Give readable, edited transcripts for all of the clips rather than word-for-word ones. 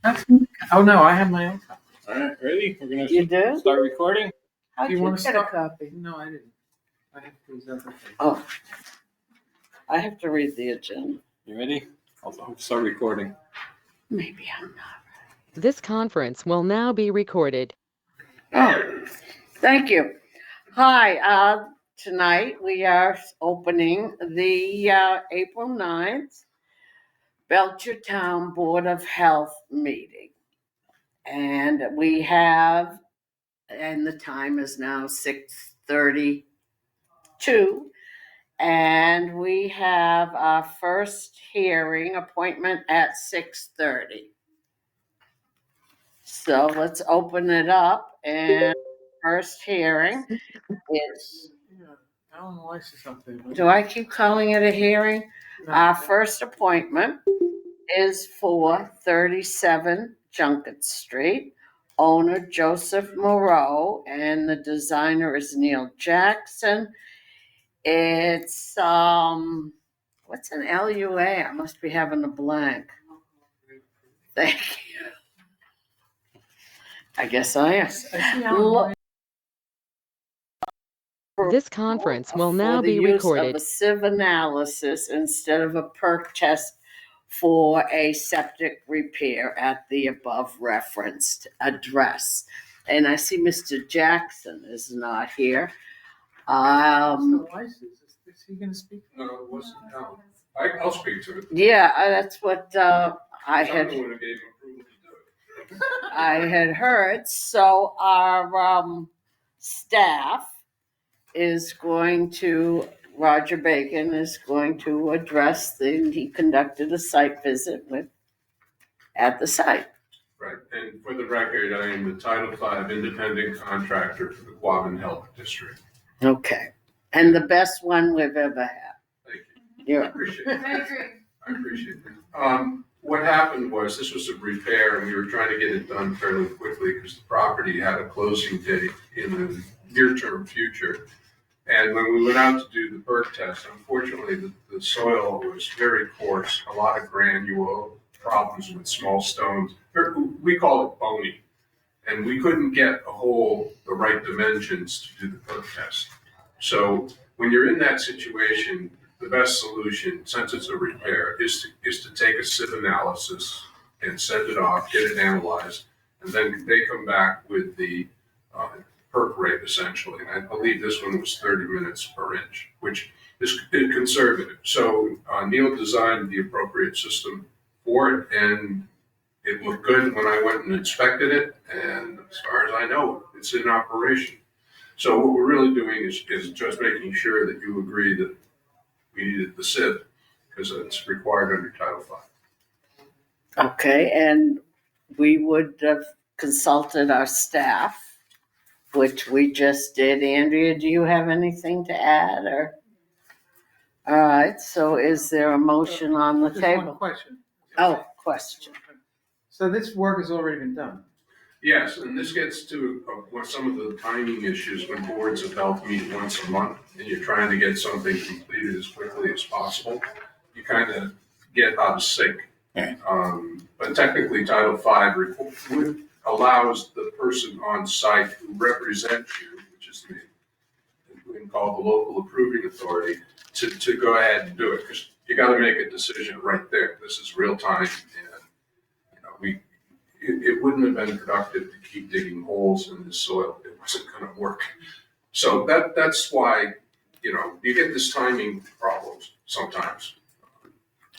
Oh no, I have my own copy. All right, ready? We're gonna You do? start recording. How'd Do you you want to get a start? copy? No, I didn't. I have to present the thing. Oh, I have to read the agenda. You ready? I'll start recording. Maybe I'm not. This conference will now be recorded. Oh, thank you. Hi, tonight we are opening the April 9th Belchertown Board of Health meeting. And we have, and the time is now 6:32. And we have our first hearing appointment at 6:30. So let's open it up, and first hearing is, Yeah, Alan Weiss is up there. do I keep calling it a hearing? Our first appointment is for 37 Juckett Street, owner Joseph Moreau, and the designer is Neil Jackson. It's, what's an LUA? I must be having a blank. Thank you. I guess I am. This conference will now For the be use of recorded. a sieve analysis instead of a perk test for a septic repair at the above referenced address. And I see Mr. Jackson is not here. Mr. Weiss is he going to speak? No, it wasn't Alan. I'll speak to it. Yeah, that's what I I'm had. the one who gave him approval to do it. I had heard. So our staff is going to, Roger Bacon is going to address he conducted a site visit at the site. Right, and for the record, I am the Title V independent contractor for the Quabbin Health District. Okay. And the best one we've ever had. Thank you. Yeah. I appreciate it. I appreciate it. What happened was, this was a repair, and we were trying to get it done fairly quickly because the property had a closing date in the near-term future. And when we went out to do the perk test, unfortunately, the soil was very coarse, a lot of granule, problems with small stones. We call it bony. And we couldn't get a hole the right dimensions to do the perk test. So when you're in that situation, the best solution, since it's a repair, is to take a sieve analysis and send it off, get it analyzed, and then they come back with the perk rate essentially. And I believe this one was 30 minutes per inch, which is conservative. So Neil designed the appropriate system for it, and it looked good when I went and inspected it. And as far as I know, it's in operation. So what we're really doing is just making sure that you agree that we needed the sieve, because it's required under Title V. Okay, and we would have consulted our staff, which we just did. Andrea, do you have anything to add, or? All right, so is there a motion on the Just table? one question. Oh, question. So this work has already been done. Yes, and this gets to some of the timing issues when boards of health meet once a month and you're trying to get something completed as quickly as possible. You kind of get out of sync. But technically, Title V allows the person on site who represents you, which is me, we can call the local approving authority, to go ahead and do it, because you got to make a decision right there. This is real time, and it wouldn't have been productive to keep digging holes in the soil. It wasn't going to work. So that's why, you get this timing problems sometimes.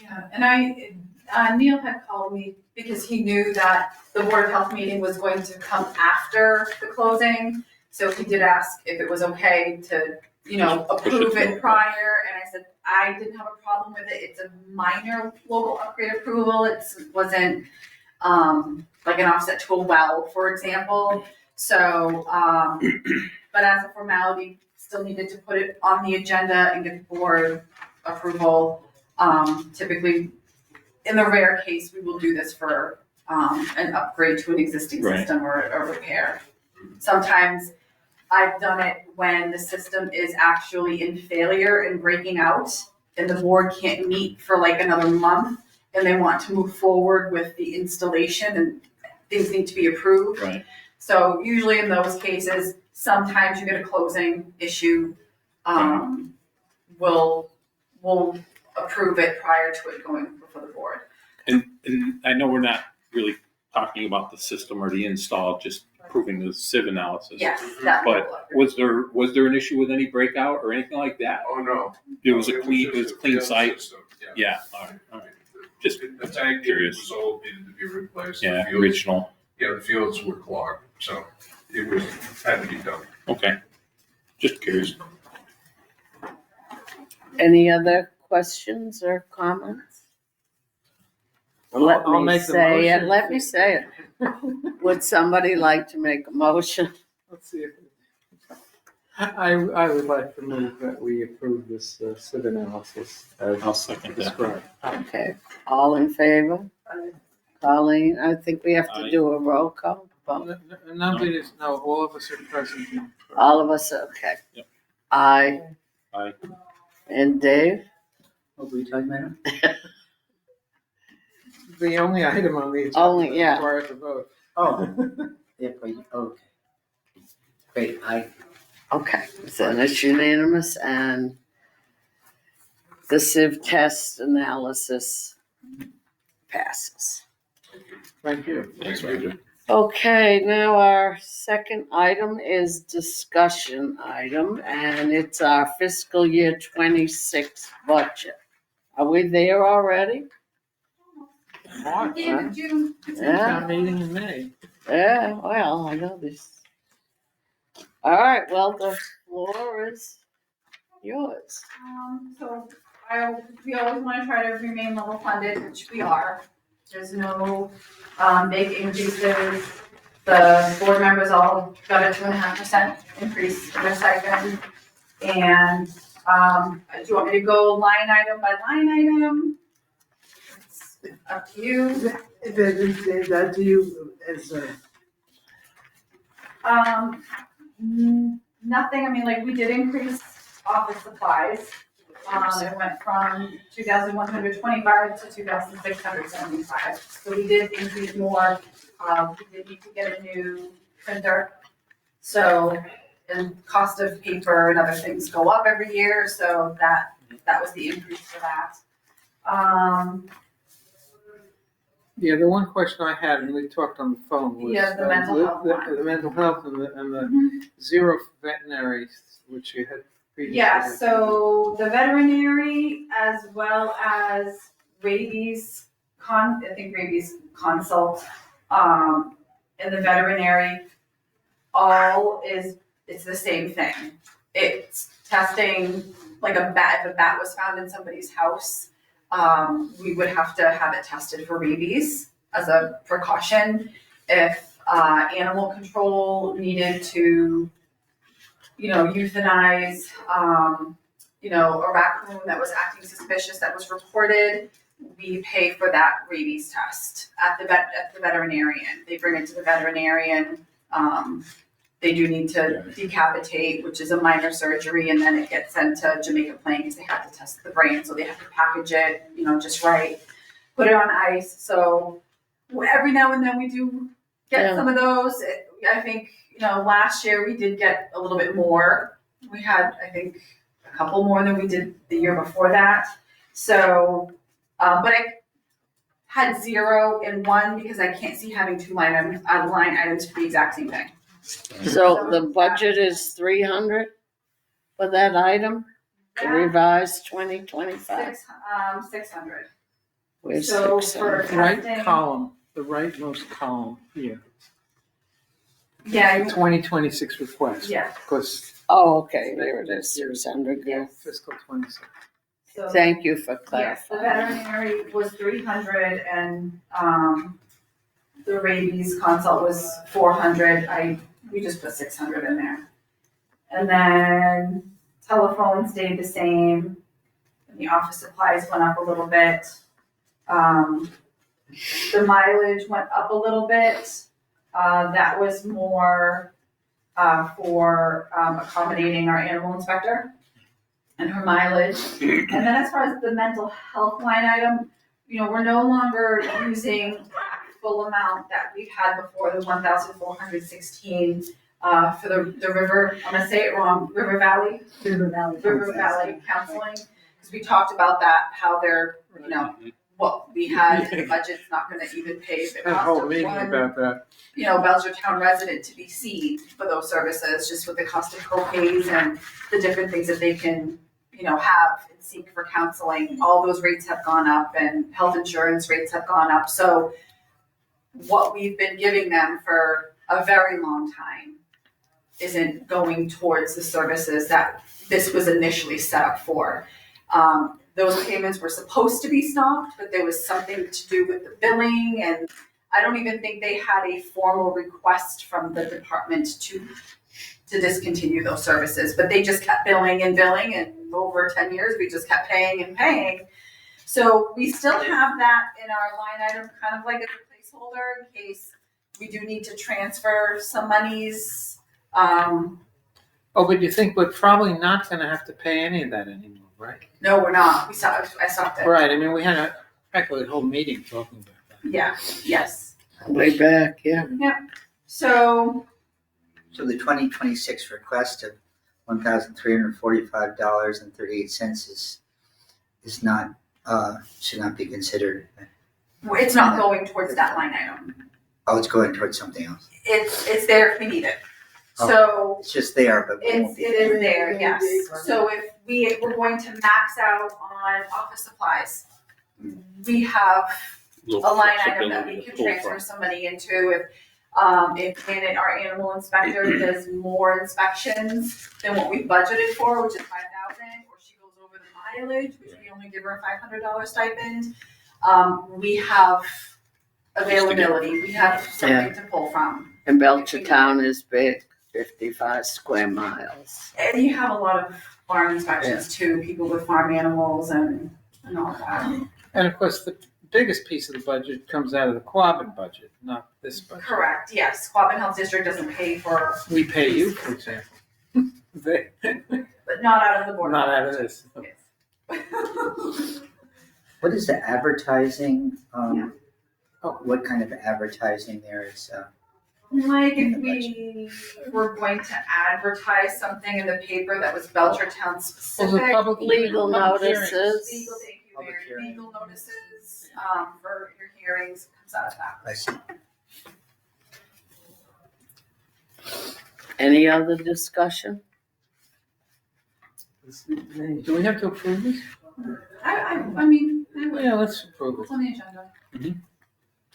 Yeah, and Neil had called me because he knew that the Board of Health meeting was going to come after the closing. So he did ask if it was okay to, approve it prior. And I said, I didn't have a problem with it. It's a minor local upgrade approval. It wasn't like an offset to a well, for example. So, but as a formality, still needed to put it on the agenda and get the board approval. Typically, in the rare case, we will do this for an upgrade to an existing system or a repair. Sometimes I've done it when the system is actually in failure and breaking out, and the board can't meet for like another month, and they want to move forward with the installation and things need to be approved. Right. So usually in those cases, sometimes you get a closing issue. We'll approve it prior to it going before the board. And I know we're not really talking about the system or the install, just proving the sieve analysis. Yes, that. But was there an issue with any breakout or anything like that? Oh, no. It was a clean just clean failed site. system, Yeah. All right. Just The tank curious. was old, needed to be replaced. The Yeah, fields- original. Yeah, the fields were clogged, so it was, had to be done. Okay. Just curious. Any other questions or comments? Let I'll me make the say it, motion. let me say it. Would somebody like to make a motion? Let's see if, I would like to move that we approve this sieve analysis as I'll second that. described. Okay, all in favor? Colleen, I think we have to Aye. do a roll call vote. Nobody is, no, all of us are present. All of us, okay. Yep. Aye. Aye. And Dave? What were you talking about? The only item on the agenda. Only, yeah. Required to vote. Oh, yeah, but, okay. Great, Okay, then it's unanimous and the sieve test analysis passes. Thank you. Thanks, Roger. Okay, now our second item is discussion item, and it's our fiscal year 26 budget. Are we there already? March, Yeah, huh? June. Yeah, Town meeting in May. yeah, well, I know this. All right, well, the floor is yours. So we always want to try to remain level funded, which we are. There's no big increases. The board members all got a 2.5% increase in their stipend. And do you want me to go line item by line item? It's up to you. That do you, as Nothing, I mean, like, we did increase office supplies. It went from 2,125 to 2,675. So we did increase more. We did need to get a new printer. So, and cost of paper and other things go up every year, so that was the increase for that. yeah, the one question I had, and we talked on the phone, was. Yeah, the mental health one. The mental health and the zero veterinary, which you had previously. Yeah, so the veterinary as well as rabies rabies consult, and the veterinary, it's the same thing. It's testing, like if a bat was found in somebody's house, we would have to have it tested for rabies as a precaution. If animal control needed to, euthanize, a raccoon that was acting suspicious that was reported, we pay for that rabies test at the veterinarian. They bring it to the veterinarian. They do need to decapitate, which is a minor surgery, and then it gets sent to Jamaica Plain because they have to test the brain, so they have to package it, just right, put it on ice. So every now and then we do get some of those. I think, last year we did get a little bit more. We had, I think, a couple more than we did the year before that. So, but I had 0 and 1 because I can't see having 2 line items for the exact same thing. So the budget is 300 for that item, the revised 2025? 600. Where's So 600? for Right testing, column, the rightmost column here, yeah, 2026 request. yeah. Because. Oh, okay, there it is, 600, yeah. Fiscal 26. So Thank you for yes, the clarifying. veterinary was 300 and the rabies consult was 400. We just put 600 in there. And then telephone stayed the same. And the office supplies went up a little bit. The mileage went up a little bit. That was more for accommodating our animal inspector and her mileage. And then as far as the mental health line item, we're no longer using full amount that we've had before, the 1,416, for the river, I'm gonna say it wrong, River Valley Counseling, because we talked about that, how they're, what we had in the budget's not gonna even pay if it Had a costs whole us meeting one, about that. Belchertown resident to be seen for those services, just with the cost of co-pays and the different things that they can, have and seek for counseling. All those rates have gone up and health insurance rates have gone up. So what we've been giving them for a very long time isn't going towards the services that this was initially set up for. Those payments were supposed to be stopped, but there was something to do with the billing, and I don't even think they had a formal request from the department to discontinue those services, but they just kept billing, and over 10 years, we just kept paying and paying. So we still have that in our line item, kind of like as a placeholder in case we do need to transfer some monies. Oh, but you think we're probably not gonna have to pay any of that anymore, right? No, we're not. I stopped it. Right, I mean, we had practically a whole meeting talking about that. Yeah, yes. Way back, yeah. So, So the 2026 request of $1,345.38 is not, should not be considered. it's not going towards that line item. Oh, it's going towards something else. It's there if we need it. So It's just there, but we won't it be. is there, yes. So if we're going to max out on office supplies, we have a line item that we can transfer some money into. If our animal inspector does more inspections than what we budgeted for, which is 5,000, or she goes over the mileage, which we only give her a $500 stipend, we have availability, we have something to pull from. And Belchertown is big, 55 square miles. And you have a lot of farm inspections too, people with farm animals and all that. And of course, the biggest piece of the budget comes out of the Quabbin budget, not this budget. Correct, yes. Quabbin Health District doesn't pay for, We pay you, for example. They- but not out of the board. Not out of this. Yes. What is the advertising? Yeah. What kind of advertising there is? Like if we were going to advertise something in the paper that was Belchertown Was specific. it public? Legal public hearings? notices. Legal, thank you, Public Mary. hearing. Legal notices, for your hearings comes out of that. I see. Any other discussion? Do we have to approve this? I mean, I would. Yeah, let's approve It's it. on the agenda.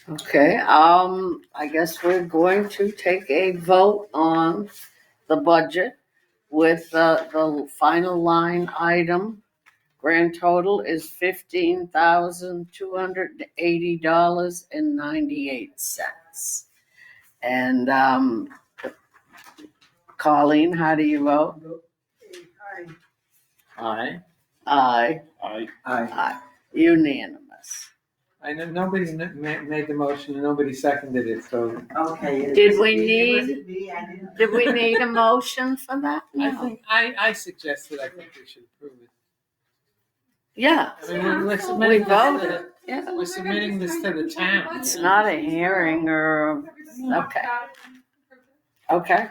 Okay, I guess we're going to take a vote on the budget with the final line item. Grand total is $15,280.98. And, Colleen, how do you vote? Aye. Aye, Aye. unanimous. I know nobody made the motion and nobody seconded it, so Okay. Did we need a motion for that? I No. think, I suggested, I think we should approve it. Yeah, I mean, we're we submitting this to voted, yeah. the, we're submitting this to the town. It's not a hearing or, okay. Okay.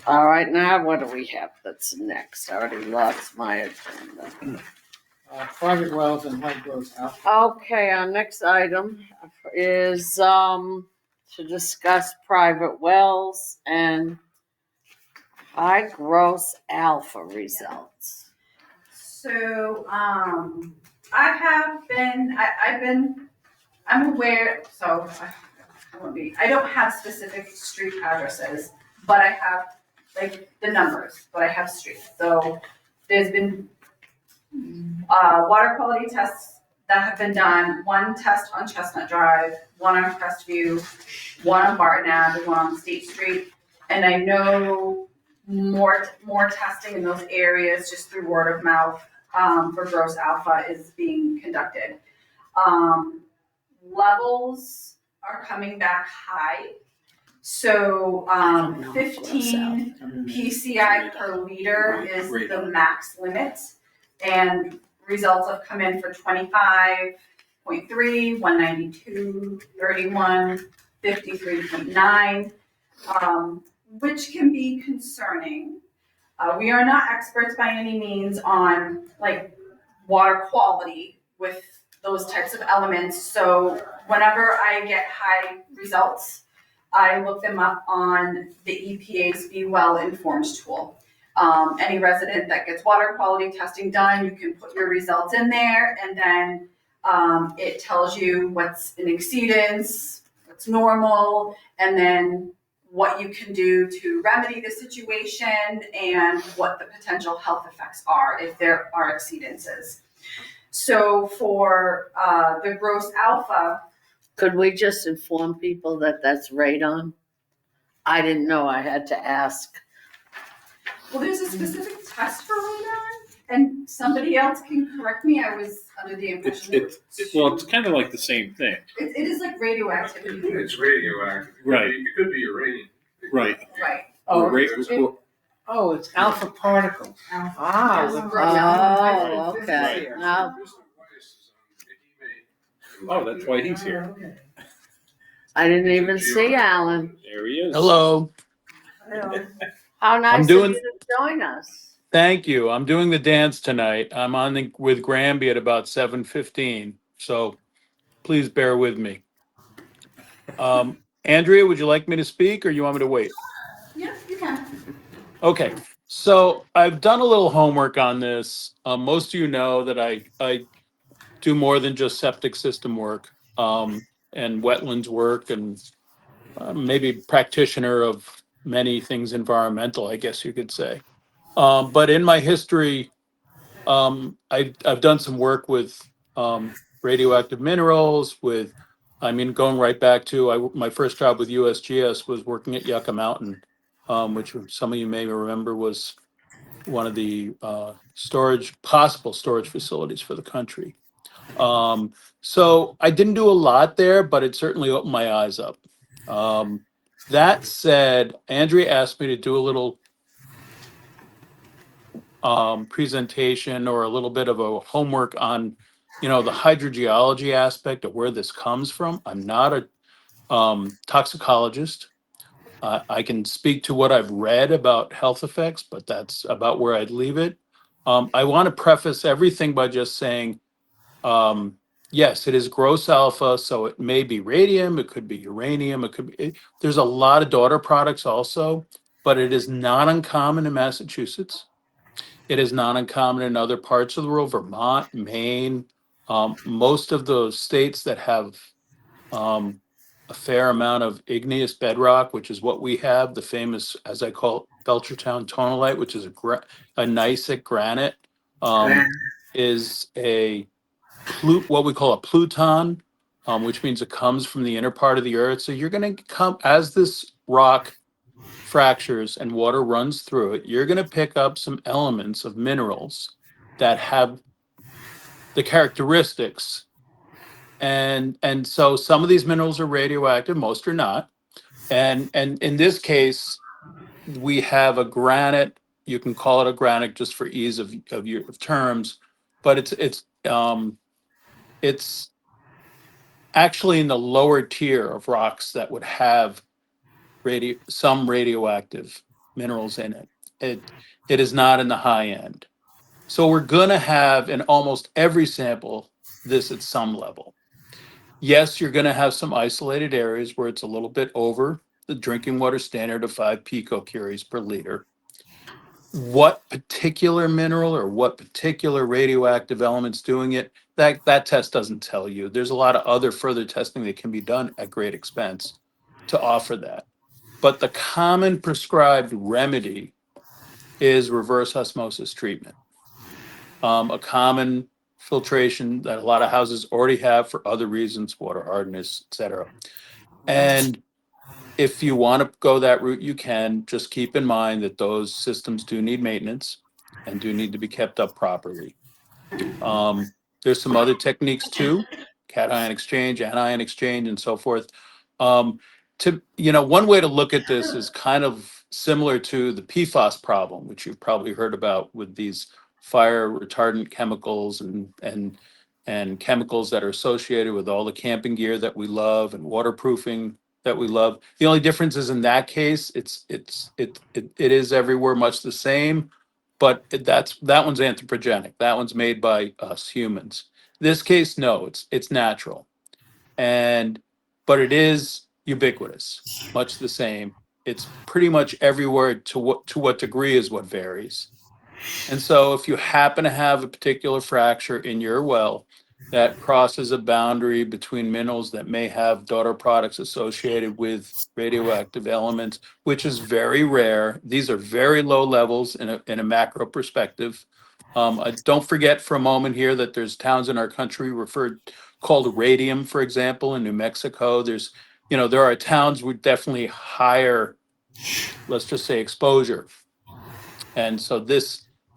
All right, now what do we have that's next? I already lost my agenda. Private wells and high growth alpha. Okay, our next item is, to discuss private wells and high gross alpha results. So, I'm aware, so I don't have specific street addresses, but I have like the numbers, but I have streets. So there's been water quality tests that have been done, one test on Chestnut Drive, one on Crestview, one on Barton Ave, and one on State Street. And I know more testing in those areas just through word of mouth for gross alpha is being conducted. Levels are coming back high. So 15 PCI per liter is the max limit. And results have come in for 25.3, 192, 31, 53.9, which can be concerning. We are not experts by any means on like water quality with those types of elements. So whenever I get high results, I look them up on the EPA's Be Well Informed tool. Any resident that gets water quality testing done, you can put your results in there, and then it tells you what's an exceedance, what's normal, and then what you can do to remedy the situation and what the potential health effects are if there are exceedances. So for the gross alpha, Could we just inform people that that's radon? I didn't know, I had to ask. well, there's a specific test for radon, and somebody else can correct me. I was under the impression It's kind of like the same thing. it is like radioactivity. It's radioactive. Right. It could be uranium. Right. Right. Oh, Right. it's alpha particles. Ah, Yes. look. Oh, okay. Mr. Now, Weiss is on, he may. Oh, that's why he's here. I didn't even see Alan. There he is. Hello, How nice of doing- you to join us. thank you. I'm doing the dance tonight. I'm with Granby at about 7:15, so please bear with me. Andrea, would you like me to speak or you want me to wait? Yeah, you can. Okay, so I've done a little homework on this. Most of you know that I do more than just septic system work and wetlands work and maybe practitioner of many things environmental, I guess you could say. But in my history, I've done some work with radioactive minerals, going right back to my first job with USGS was working at Yucca Mountain, which some of you may remember was one of the possible storage facilities for the country. So I didn't do a lot there, but it certainly opened my eyes up. That said, Andrea asked me to do a little presentation or a little bit of a homework on, the hydrogeology aspect of where this comes from. I'm not a toxicologist. I can speak to what I've read about health effects, but that's about where I'd leave it. I want to preface everything by just saying, yes, it is gross alpha, so it may be radium, it could be uranium, there's a lot of daughter products also, but it is not uncommon in Massachusetts. It is not uncommon in other parts of the world, Vermont, Maine, most of those states that have a fair amount of igneous bedrock, which is what we have, the famous, as I call it, Belchertown tonalite, which is a gneissic granite, is what we call a pluton, which means it comes from the inner part of the earth. So you're going to come, as this rock fractures and water runs through it, you're going to pick up some elements of minerals that have the characteristics. And so some of these minerals are radioactive, most are not. And in this case, we have a granite. You can call it a granite just for ease of terms, but it's actually in the lower tier of rocks that would have some radioactive minerals in it. It is not in the high end. So we're going to have in almost every sample this at some level. Yes, you're going to have some isolated areas where it's a little bit over the drinking water standard of 5 picocuries per liter. What particular mineral or what particular radioactive element's doing it, that test doesn't tell you. There's a lot of other further testing that can be done at great expense to offer that. But the common prescribed remedy is reverse osmosis treatment. A common filtration that a lot of houses already have for other reasons, water hardness, et cetera. And if you want to go that route, you can. Just keep in mind that those systems do need maintenance and do need to be kept up properly. There's some other techniques too, cation exchange, anion exchange, and so forth. One way to look at this is kind of similar to the PFAS problem, which you've probably heard about with these fire retardant chemicals and chemicals that are associated with all the camping gear that we love and waterproofing that we love. The only difference is in that case, it is everywhere much the same, but that one's anthropogenic. That one's made by us humans. This case, no, it's natural. But it is ubiquitous, much the same. It's pretty much everywhere. To what degree is what varies. And so if you happen to have a particular fracture in your well that crosses a boundary between minerals that may have daughter products associated with radioactive elements, which is very rare. These are very low levels in a macro perspective. Don't forget for a moment here that there's towns in our country called radium, for example, in New Mexico. There are towns with definitely higher, let's just say, exposure. And so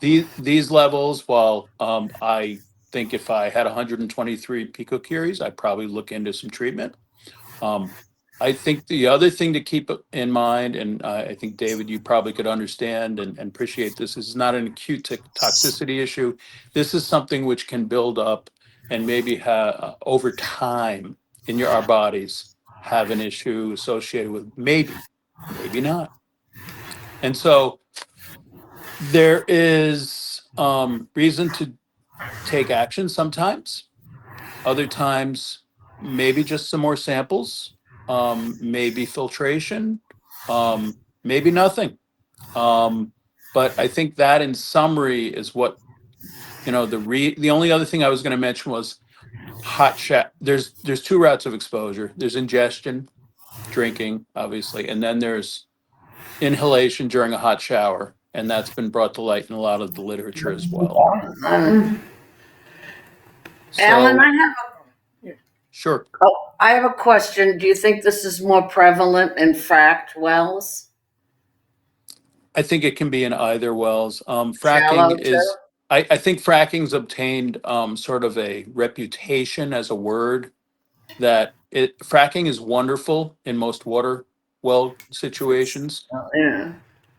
these levels, while I think if I had 123 picocuries, I'd probably look into some treatment. I think the other thing to keep in mind, and I think, David, you probably could understand and appreciate this is not an acute toxicity issue. This is something which can build up and maybe over time in our bodies have an issue associated with maybe not. And so there is reason to take action sometimes. Other times, maybe just some more samples, maybe filtration, maybe nothing. But I think that in summary is what, the only other thing I was going to mention was hot shower. There's two routes of exposure. There's ingestion, drinking, obviously, and then there's inhalation during a hot shower. And that's been brought to light in a lot of the literature as well. Alan, So, sure. I have a question. Do you think this is more prevalent in fracked wells? I think it can be in either wells. Shallow Fracking too? is, I think fracking's obtained sort of a reputation as a word that fracking is wonderful in most water well situations. Yeah.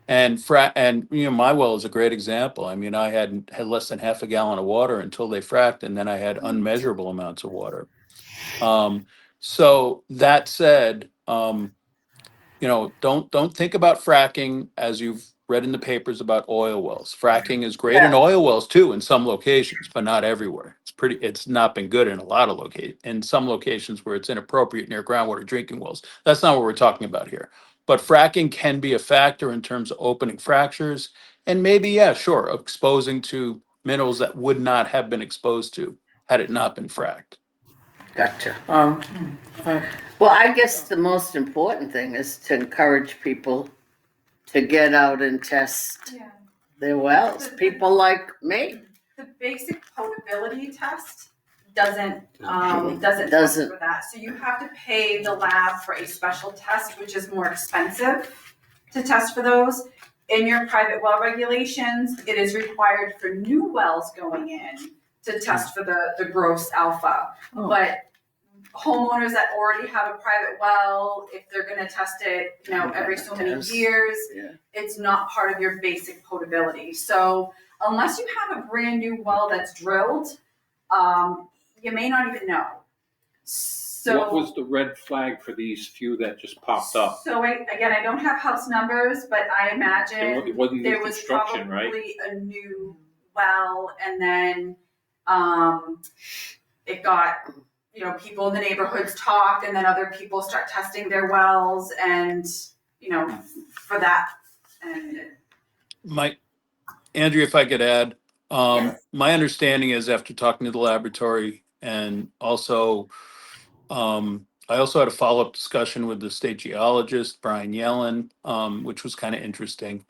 And my well is a great example. I mean, I had less than half a gallon of water until they fracked, and then I had unmeasurable amounts of water. So that said, don't think about fracking as you've read in the papers about oil wells. Fracking is great in oil wells too, in some locations, but not everywhere. It's not been good in a lot of in some locations where it's inappropriate near groundwater drinking wells. That's not what we're talking about here. But fracking can be a factor in terms of opening fractures and maybe, sure, exposing to minerals that would not have been exposed to had it not been fracked. Gotcha. Well, I guess the most important thing is to encourage people to get out and test Yeah. their wells. People like me. The basic potability test doesn't test Doesn't. for that. So you have to pay the lab for a special test, which is more expensive to test for those. In your private well regulations, it is required for new wells going in to test for the gross alpha. Oh. But homeowners that already have a private well, if they're gonna test it, every so many Test. years, Yeah. it's not part of your basic potability. So unless you have a brand new well that's drilled, you may not even know. So What was the red flag for these few that just popped up? So I don't have house numbers, but I imagine It wasn't new there was construction, right? probably a new well, and then it got, people in the neighborhoods talk, and then other people start testing their wells, and for that. And Andrea, if I could add, Yes. my understanding is after talking to the laboratory and also, I also had a follow-up discussion with the state geologist, Brian Yellen, which was kind of interesting.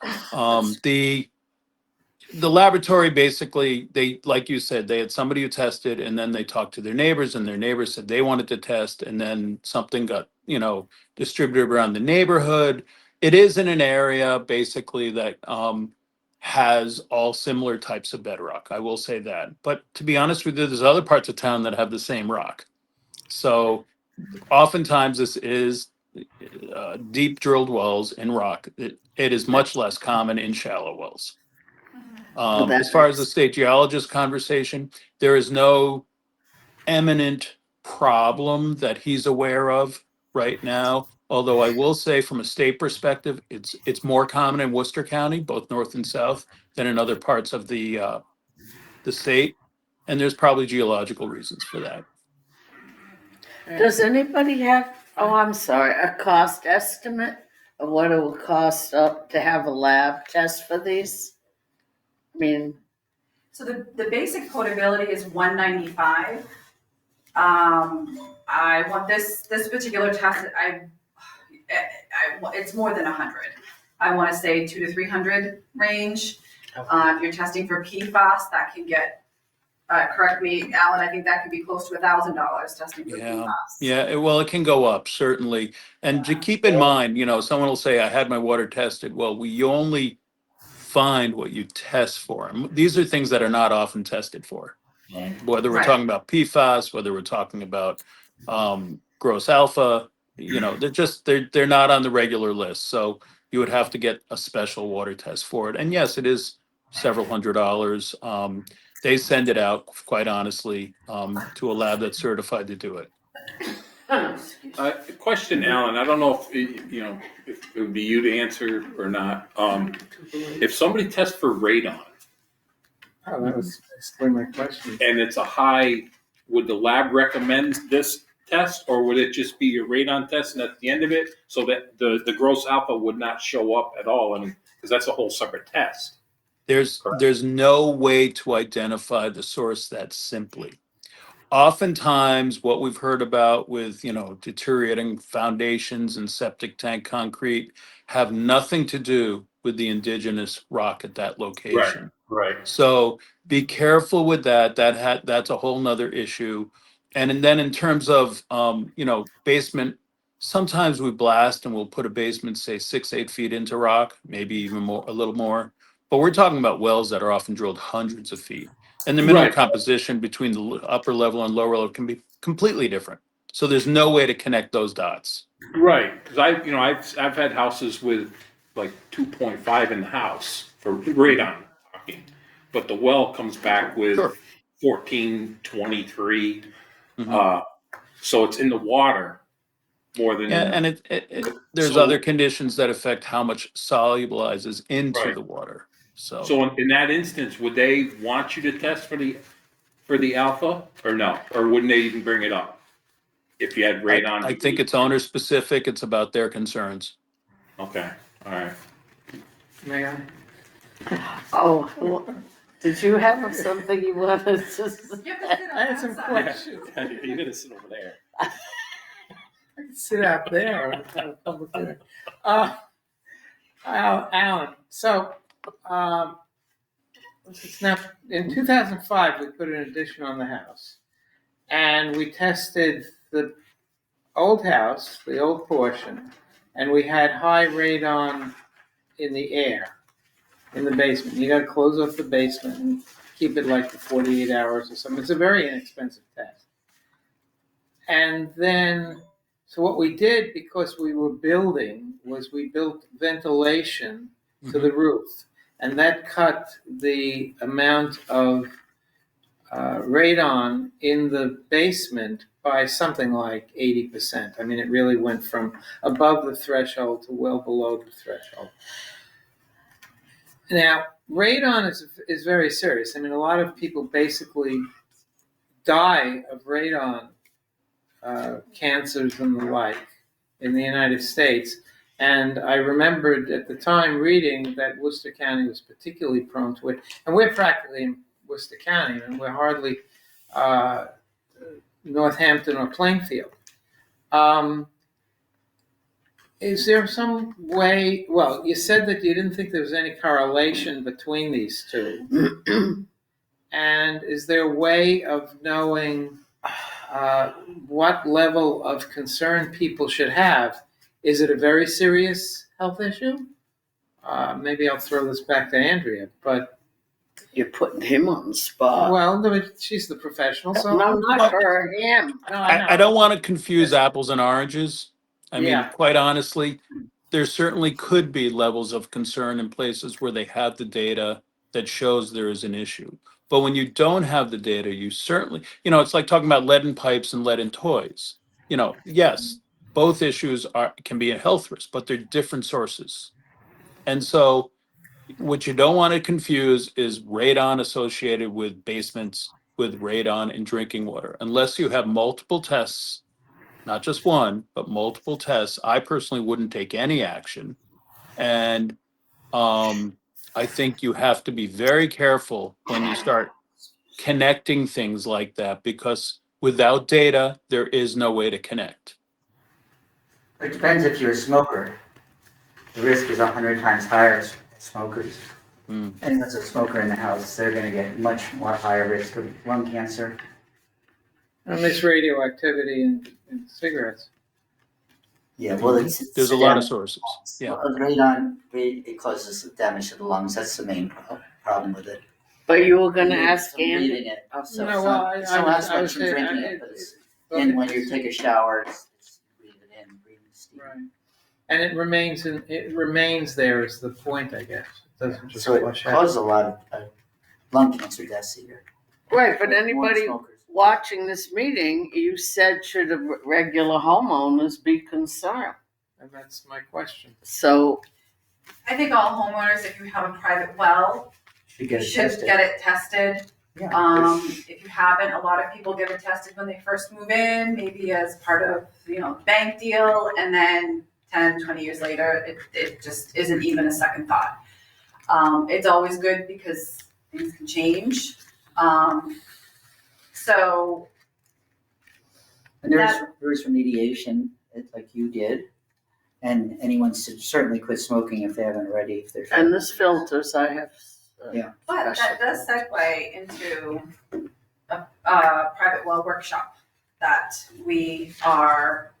The laboratory basically, like you said, they had somebody who tested and then they talked to their neighbors and their neighbors said they wanted to test and then something got, distributed around the neighborhood. It is in an area basically that has all similar types of bedrock. I will say that. But to be honest with you, there's other parts of town that have the same rock. So oftentimes this is deep drilled wells in rock. It is much less common in shallow wells. that As far as the makes- state geologist conversation, there is no eminent problem that he's aware of right now. Although I will say from a state perspective, it's more common in Worcester County, both north and south, than in other parts of the state. And there's probably geological reasons for that. Does anybody have, oh, I'm sorry, a cost estimate of what it will cost up to have a lab test for these? I mean, So the basic potability is 195. I want this particular test, it's more than 100. I want to say 200 to 300 range. If you're testing for PFAS, that can get, correct me, Alan, I think that could be close to $1,000 testing for Yeah. PFAS. Yeah, well, it can go up, certainly. And to keep in mind, someone will say, I had my water tested. Well, you only find what you test for. And these are things that are not often tested for. Whether we're Right. talking about PFAS, whether we're talking about gross alpha, they're not on the regular list. So you would have to get a special water test for it. And yes, it is several $100s. They send it out, quite honestly, to a lab that's certified to do it. Question, Alan, I don't know if it would be you to answer or not. If somebody tests for radon Oh, that was basically my question. and it's a high, would the lab recommend this test, or would it just be a radon test and at the end of it, so that the gross alpha would not show up at all? I mean, because that's a whole separate test. There's no way to identify the source that simply. Oftentimes, what we've heard about with, deteriorating foundations and septic tank concrete have nothing to do with the indigenous rock at that location. Right. So be careful with that. That's a whole nother issue. And then in terms of, basement, sometimes we blast and we'll put a basement, say 6-8 feet into rock, maybe even more, a little more. But we're talking about wells that are often drilled hundreds of feet. And the mineral Right. composition between the upper level and lower level can be completely different. So there's no way to connect those dots. Right, because I've had houses with like 2.5 in the house for radon talking, but the well comes back with Sure. 14, 23. Mhm. So it's in the water more than. Yeah, and there's So- other conditions that affect how much solubilizes into Right. the water. So So in that instance, would they want you to test for the alpha or no? Or wouldn't they even bring it up if you had radon? I think it's owner specific. It's about their concerns. Okay, all right. May I? oh, well, did you have something you wanted to say? You have to sit on I had that some side. questions. You're gonna sit over there. I can sit out there and have a public hearing. Alan, so, now, in 2005, we put an addition on the house. And we tested the old house, the old portion, and we had high radon in the air, in the basement. You gotta close off the basement and keep it like for 48 hours or something. It's a very inexpensive test. And then, so what we did, because we were building, was we built ventilation to the roof. And that cut the amount of radon in the basement by something like 80%. I mean, it really went from above the threshold to well below the threshold. Now, radon is very serious. I mean, a lot of people basically die of radon cancers and the like in the United States. And I remembered at the time reading that Worcester County was particularly prone to it. And we're practically in Worcester County, and we're hardly Northampton or Plainfield. Is there some way, well, you said that you didn't think there was any correlation between these two. And is there a way of knowing what level of concern people should have? Is it a very serious health issue? Maybe I'll throw this back to Andrea, but. You're putting him on the spot. Well, no, she's the professional, so. No, not for him. No, I know. I don't want to confuse apples and oranges. I mean, Yeah. quite honestly, there certainly could be levels of concern in places where they have the data that shows there is an issue. But when you don't have the data, you certainly, it's like talking about lead in pipes and lead in toys. Yes, both issues can be a health risk, but they're different sources. And so what you don't want to confuse is radon associated with basements with radon in drinking water. Unless you have multiple tests, not just one, but multiple tests, I personally wouldn't take any action. And I think you have to be very careful when you start connecting things like that, because without data, there is no way to connect. It depends if you're a smoker. The risk is 100 times higher for smokers. Mm. And as a smoker in the house, they're gonna get much more higher risk of lung cancer. And this radioactivity in cigarettes. Yeah, well, There's a lot of sources. Yeah. Radon, it causes damage to the lungs. That's the main problem with it. But you were gonna ask From Andy? breathing it. Also, No, well, I it's not was as much from saying, drinking it, but it's, and when you take a shower, it's breathe it in, breathe the steam. Right. And it remains there is the point, I guess. It doesn't just So it flush out. causes a lot of lung cancer deaths a year. Right, but More anybody smokers. watching this meeting, you said should the regular homeowners be concerned? And that's my question. So, I think all homeowners, if you have a private well, Should get it should tested. get it tested. Yeah. If you haven't, a lot of people get it tested when they first move in, maybe as part of, bank deal, and then 10, 20 years later, it just isn't even a second thought. It's always good because things can change. So And there's remediation, like you did. And anyone should certainly quit smoking if they haven't already. If they're and this filters, I have. Yeah. But that does segue into a private well workshop that we are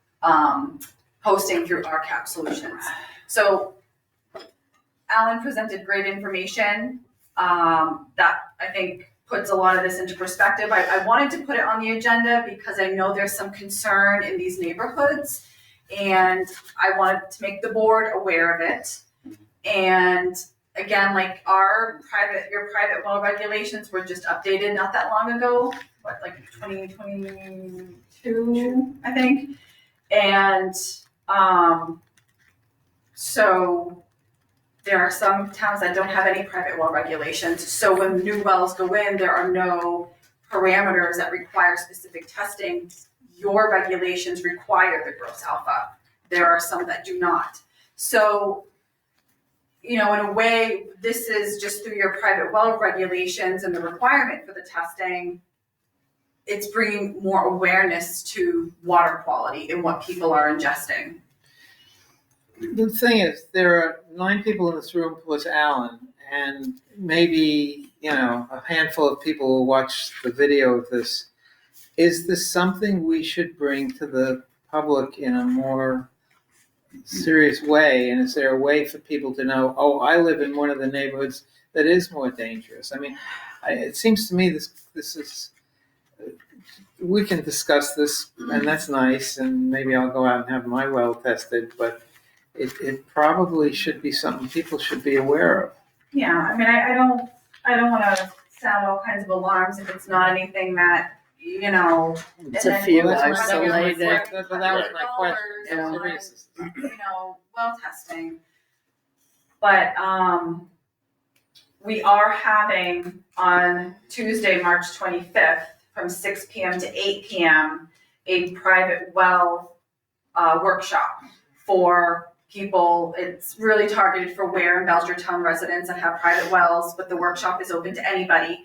hosting through RCAP Solutions. So Alan presented great information that I think puts a lot of this into perspective. I wanted to put it on the agenda because I know there's some concern in these neighborhoods, and I wanted to make the board aware of it. And again, like your private well regulations were just updated not that long ago, like 2022, I think. And so there are some towns that don't have any private well regulations. So when new wells go in, there are no parameters that require specific testing. Your regulations require the gross alpha. There are some that do not. So, in a way, this is just through your private well regulations and the requirement for the testing, it's bringing more awareness to water quality and what people are ingesting. The thing is, there are 9 people in this room plus Alan, and maybe, a handful of people will watch the video of this. Is this something we should bring to the public in a more serious way? And is there a way for people to know, I live in one of the neighborhoods that is more dangerous? I mean, it seems to me this is, we can discuss this, and that's nice, and maybe I'll go out and have my well tested, but it probably should be something people should be aware of. Yeah, I mean, I don't want to sound all kinds of alarms if it's not anything that, It's a few Well, that's my- isolated. But that was my question. Yeah. Serious. Well testing. But we are having on Tuesday, March 25th, from 6 p.m. to 8 p.m., a private well workshop for people. It's really targeted for Ware and Belchertown residents that have private wells, but the workshop is open to anybody.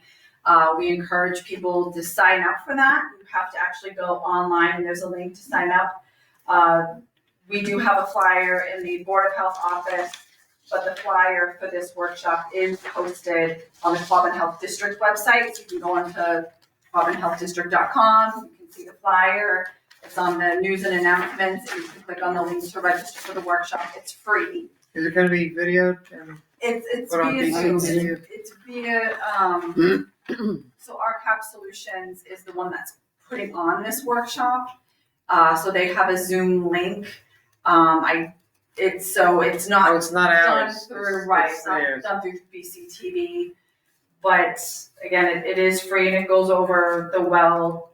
We encourage people to sign up for that. You have to actually go online, and there's a link to sign up. We do have a flyer in the Board of Health office, but the flyer for this workshop is posted on the Quabbin Health District website. So you can go onto quabbinhealthdistrict.com. You can see the flyer. It's on the news and announcements. And you can click on the link to register for the workshop. It's free. Is it going to be videoed? It's Put on via BC Zoom. video? It's via so RCAP Solutions is the one that's putting on this workshop. So they have a Zoom link. It's not Oh, it's not done ours. through, right, It's it's not theirs. done through BCTV. But again, it is free and it goes over the well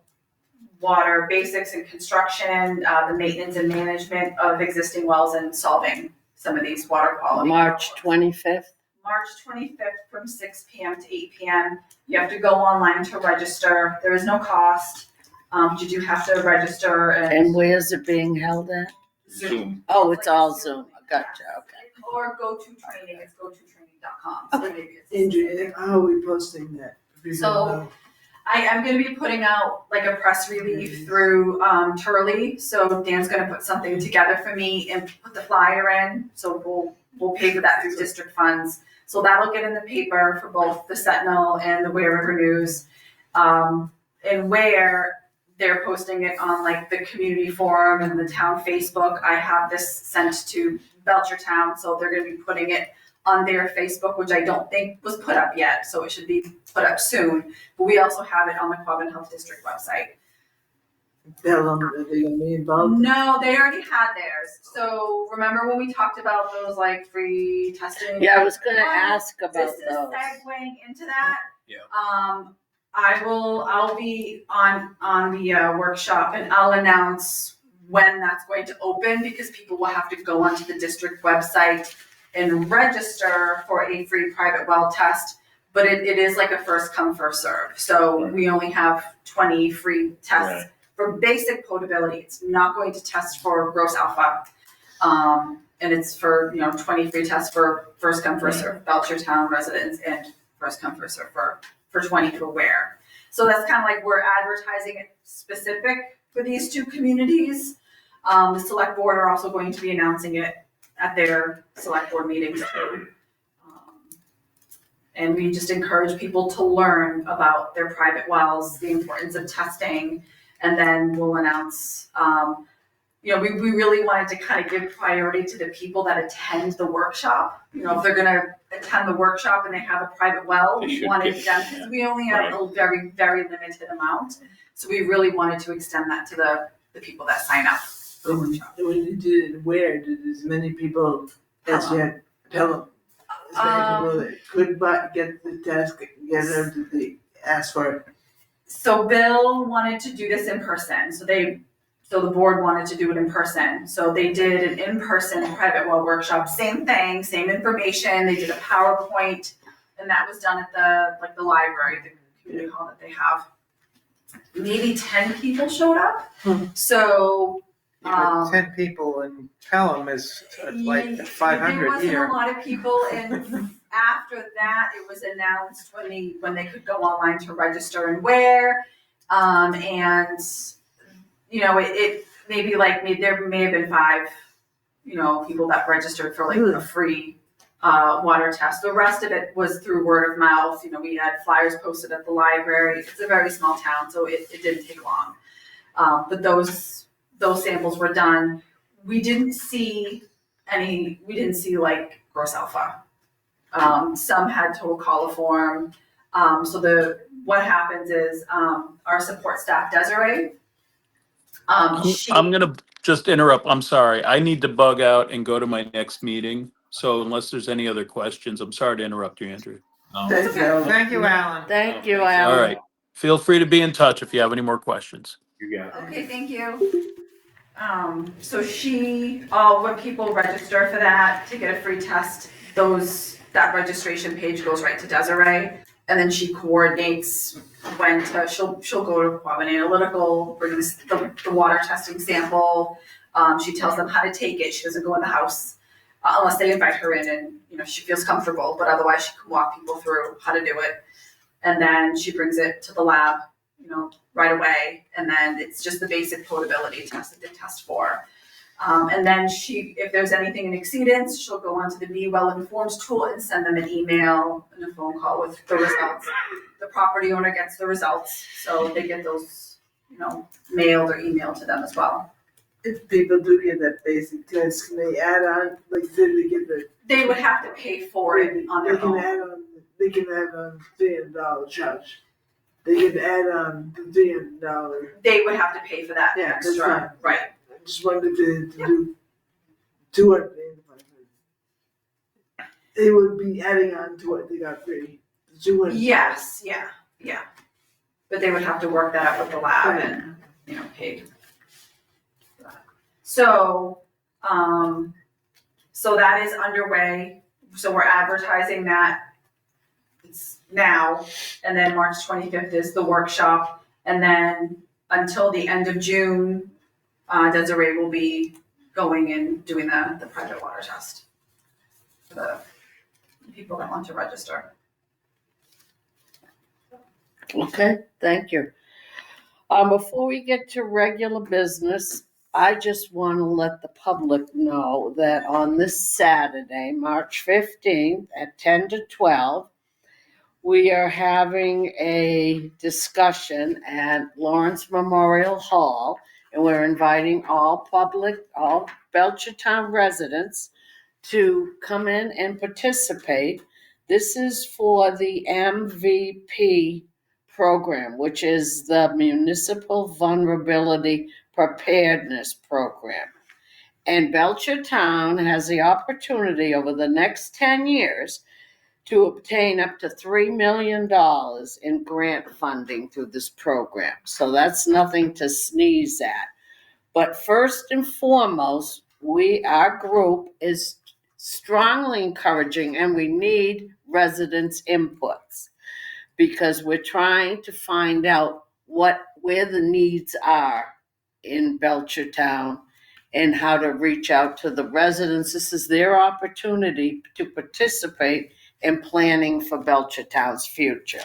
water basics and construction, the maintenance and management of existing wells and solving some of these water quality March problems. 25th. March 25th from 6 p.m. to 8 p.m. You have to go online to register. There is no cost. You do have to register And where's it being held at? Zoom. Oh, it's all Zoom. Gotcha, okay. Or go to training, it's gototraining.com. So maybe it's. Andrea, how are we posting that? So I am gonna be putting out like a press release through Turley. So Dan's gonna put something together for me and put the flyer in. So we'll pay for that through district funds. So that'll get in the paper for both the Sentinel and the Ware River News. And where they're posting it on like the community forum and the town Facebook. I have this sent to Belchertown, so they're gonna be putting it on their Facebook, which I don't think was put up yet, so it should be put up soon. But we also have it on the Quabbin Health District website. How long are they gonna be involved? No, they already had theirs. So remember when we talked about those like free testing? Yeah, I was gonna ask about This is those. segueing into that. Yeah. I'll be on the workshop and I'll announce when that's going to open because people will have to go onto the district website and register for a free private well test. But it is like a first come, first serve. So we only have 20 free tests for basic potability. It's not going to test for gross alpha. And it's for, 20 free tests for first come, first serve, Belchertown residents, and first come, first serve for 20 for Ware. So that's kind of like we're advertising it specific for these two communities. The select board are also going to be announcing it at their select board meetings too. And we just encourage people to learn about their private wells, the importance of testing, and then we'll announce, we really wanted to kind of give priority to the people that attend the workshop. If they're gonna attend the workshop and they have a private well, They we should wanted get- them, because we only have a very, very limited amount. So we really wanted to extend that to the people that sign up for the workshop. When you did it, where did as many people as you had, tell them? As many people that could get the test, get them to the, ask for it. So Bill wanted to do this in person, so the board wanted to do it in person. So they did an in-person private well workshop, same thing, same information, they did a PowerPoint, and that was done at the library, the community hall that they have. Maybe 10 people showed up, so. 10 people in Pelham is like 500 There wasn't here. a lot of people, and after that, it was announced when they could go online to register and where. And it maybe there may have been 5, people that registered for a free water test. The rest of it was through word of mouth. We had flyers posted at the library. It's a very small town, so it didn't take long. But those samples were done. We didn't see gross alpha. Some had total coliform. So what happens is our support staff, Desiree, I'm gonna just interrupt. I'm sorry. I need to bug out and go to my next meeting. So unless there's any other questions, I'm sorry to interrupt you, Andrew. No. Thank you. Thank you, Alan. Thank you, All Alan. right. Feel free to be in touch if you have any more questions. You got it. Okay, thank you. So when people register for that to get a free test, that registration page goes right to Desiree, and then she coordinates when she'll go to Quabbin Analytical, brings the water testing sample. She tells them how to take it. She doesn't go in the house unless they invite her in and she feels comfortable, but otherwise she can walk people through how to do it. And then she brings it to the lab, right away. And then it's just the basic potability test that they test for. And then if there's anything in exceedance, she'll go onto the Be Well Informed tool and send them an email and a phone call with the results. The property owner gets the results, so they get those, mailed or emailed to them as well. If people do get that basic test, can they add on, say they get the. They would have to pay for it on their own. They can add on $300 charge. They can add on the $300. They would have to pay for that Yeah, that's extra, right? I just wanted to do 200. They would be adding on to what they got free. you wouldn't. Yes, yeah. But they would have to work that out with the lab and, pay for that. So, so that is underway. So we're advertising that it's now, and then March 25th is the workshop. And then until the end of June, Desiree will be going and doing the private water test for the people that want to register. Okay, thank you. Before we get to regular business, I just want to let the public know that on this Saturday, March 15th at 10 to 12, we are having a discussion at Lawrence Memorial Hall, and we're inviting all Belchertown residents to come in and participate. This is for the MVP program, which is the Municipal Vulnerability Preparedness Program. And Belchertown has the opportunity over the next 10 years to obtain up to $3 million in grant funding through this program. So that's nothing to sneeze at. But first and foremost, our group is strongly encouraging, and we need residents' inputs, because we're trying to find out where the needs are in Belchertown and how to reach out to the residents. This is their opportunity to participate in planning for Belchertown's future.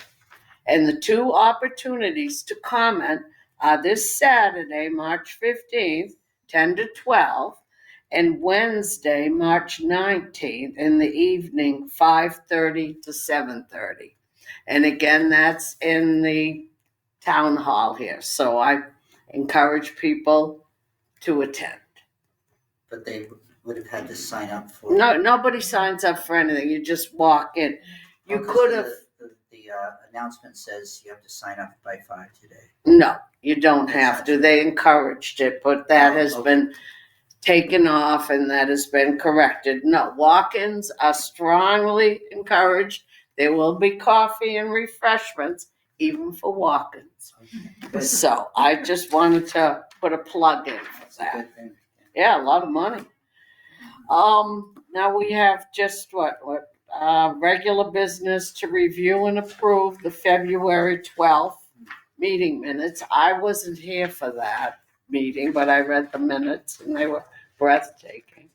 And the two opportunities to comment are this Saturday, March 15th, 10 to 12, and Wednesday, March 19th in the evening, 5:30 to 7:30. And again, that's in the town hall here. So I encourage people to attend. But they would have had to sign up for. No, nobody signs up for anything. You just walk in. You Because could have. The announcement says you have to sign up by 5 today. No, you don't have to. They encouraged it, but that has been taken off and that has been corrected. No, walk-ins are strongly encouraged. There will be coffee and refreshments, even for walk-ins. So I just wanted to put a plug in for That's a that. good thing. Yeah, a lot of money. Now we have just regular business to review and approve the February 12th meeting minutes. I wasn't here for that meeting, but I read the minutes and they were breathtaking.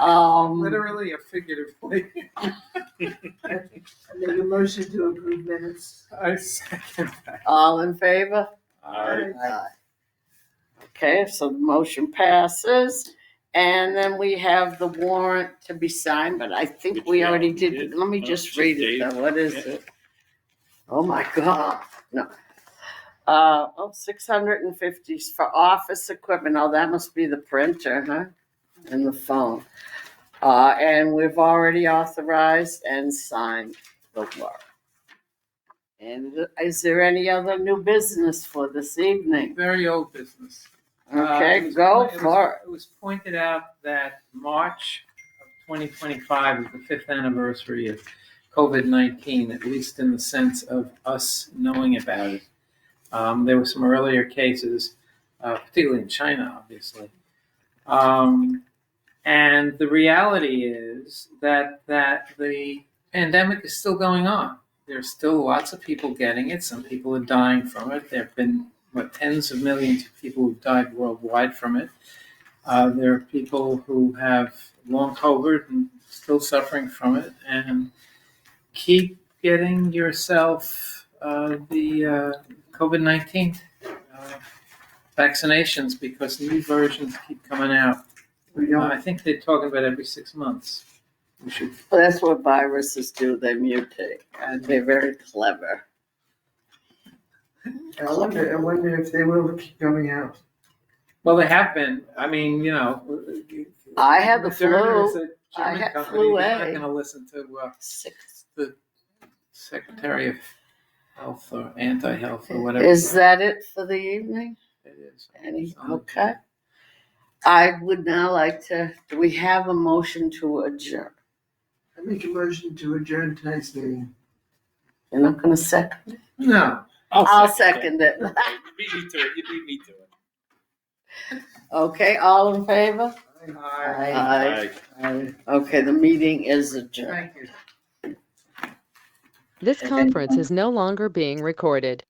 Literally or figuratively. I make a motion to approve minutes. I second that. All in favor? Aye. Aye. Okay, so the motion passes. And then we have the warrant to be signed, but I think we already did. Let me just read it though. What is it? Oh my God, no. 650 for office equipment. Oh, that must be the printer, huh? And the phone. And we've already authorized and signed the warrant. And is there any other new business for this evening? Very old business. Okay, It was- go it was- for it. It was pointed out that March of 2025 is the 5th anniversary of COVID-19, at least in the sense of us knowing about it. There were some earlier cases, particularly in China, obviously. And the reality is that the pandemic is still going on. There's still lots of people getting it. Some people are dying from it. There have been tens of millions of people who've died worldwide from it. There are people who have long COVID and still suffering from it. And keep getting yourself the COVID-19 vaccinations, because new versions keep coming out. I think they're talking about every 6 months. We should. Well, that's what viruses do. They mutate, and they're very clever. I wonder if they will keep coming out. Well, they have been. I mean, I had the Moderna is flu. a I German had company. flu They're A. not going to listen to the Secretary of Health or Anti-Health or whatever. Is that it for the evening? It is. Any? Okay. I would now like to, do we have a motion to adjourn? I make a motion to adjourn tonight's meeting. You're not gonna second it? No. I'll second it. Beat me to it, you beat me to it. Okay, all in favor? Aye. Aye. Okay, the meeting is adjourned. Thank you. This conference is no longer being recorded.